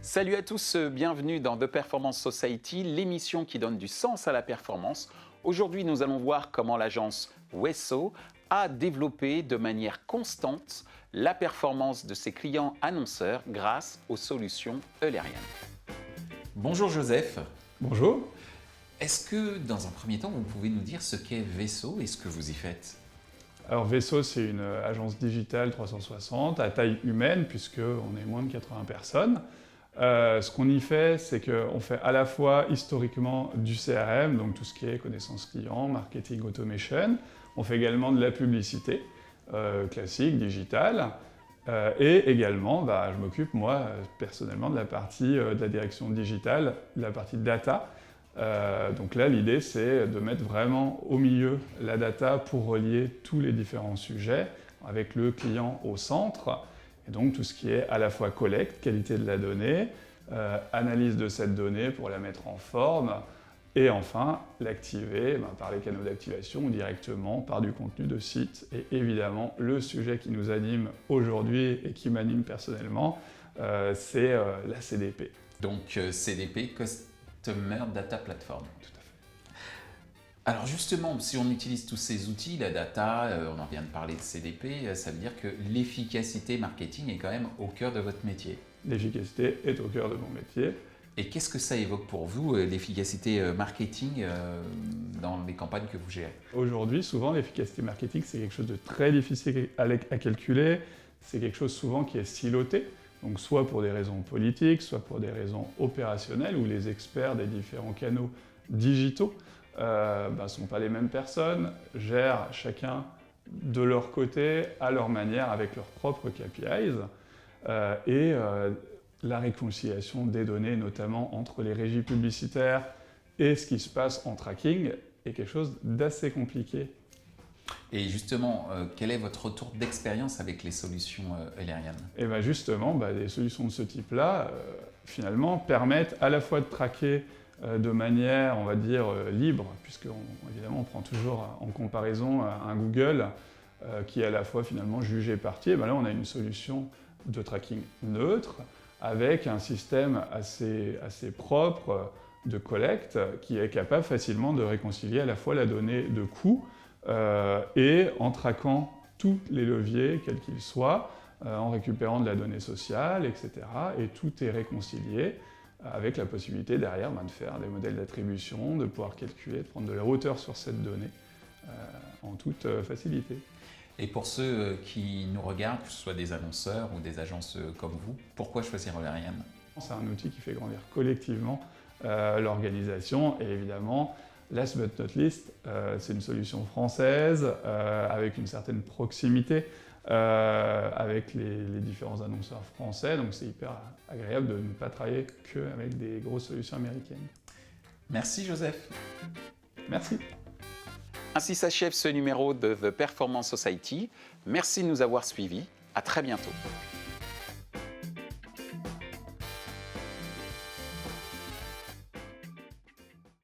Salut à tous, bienvenue dans The Performance Society, l'émission qui donne du sens à la performance. Aujourd'hui, nous allons voir comment l'agence Wesso a développé de manière constante la performance de ses clients annonceurs grâce aux solutions Eulerian. Bonjour Joseph. Bonjour. Est-ce que dans un premier temps, vous pouvez nous dire ce qu'est Wesso et ce que vous y faites ? Alors Wesso, c'est une agence digitale 360 à taille humaine puisqu'on est moins de 80 personnes. Ce qu'on y fait, c'est qu'on fait à la fois historiquement du CRM, donc tout ce qui est connaissance client, marketing automation. On fait également de la publicité classique, digitale. Et également, je m'occupe moi personnellement de la partie de la direction digitale, de la partie data. Donc là, l'idée, c'est de mettre vraiment au milieu la data pour relier tous les différents sujets avec le client au centre. Et donc tout ce qui est à la fois collecte, qualité de la donnée, analyse de cette donnée pour la mettre en forme, et enfin l'activer par les canaux d'activation ou directement par du contenu de site. Et évidemment, le sujet qui nous anime aujourd'hui et qui m'anime personnellement, c'est la CDP. Donc CDP, Customer Data Platform. Tout à fait. Alors justement, si on utilise tous ces outils, la data, on en vient de parler de CDP, ça veut dire que l'efficacité marketing est quand même au cœur de votre métier. L'efficacité est au cœur de mon métier. Et qu'est-ce que ça évoque pour vous, l'efficacité marketing dans les campagnes que vous gérez ? Aujourd'hui, souvent, l'efficacité marketing, c'est quelque chose de très difficile à calculer. C'est quelque chose souvent qui est siloté. Donc soit pour des raisons politiques, soit pour des raisons opérationnelles, où les experts des différents canaux digitaux ne sont pas les mêmes personnes, gèrent chacun de leur côté, à leur manière, avec leurs propres KPIs. La réconciliation des données, notamment entre les régies publicitaires et ce qui se passe en tracking, est quelque chose d'assez compliqué. Et justement, quel est votre retour d'expérience avec les solutions Eulerian ? Et bien justement, des solutions de ce type-là, finalement, permettent à la fois de traquer de manière, on va dire, libre, évidemment, on prend toujours en comparaison un Google qui est à la fois finalement jugé parti. Et bien là, on a une solution de tracking neutre avec un système assez propre de collecte qui est capable facilement de réconcilier à la fois la donnée de coût et en traquant tous les leviers, quels qu'ils soient, en récupérant de la donnée sociale, etc. Et tout est réconcilié avec la possibilité derrière de faire des modèles d'attribution, de pouvoir calculer, de prendre de la hauteur sur cette donnée en toute facilité. Et pour ceux qui nous regardent, que ce soit des annonceurs ou des agences comme vous, pourquoi choisir Eulerian ? C'est un outil qui fait grandir collectivement l'organisation et évidemment, last but not least, c'est une solution française avec une certaine proximité avec les différents annonceurs français, donc c'est hyper agréable de ne pas travailler qu'avec des grosses solutions américaines. Merci Joseph. Merci. Ainsi s'achève ce numéro de The Performance Society. Merci de nous avoir suivis. À très bientôt.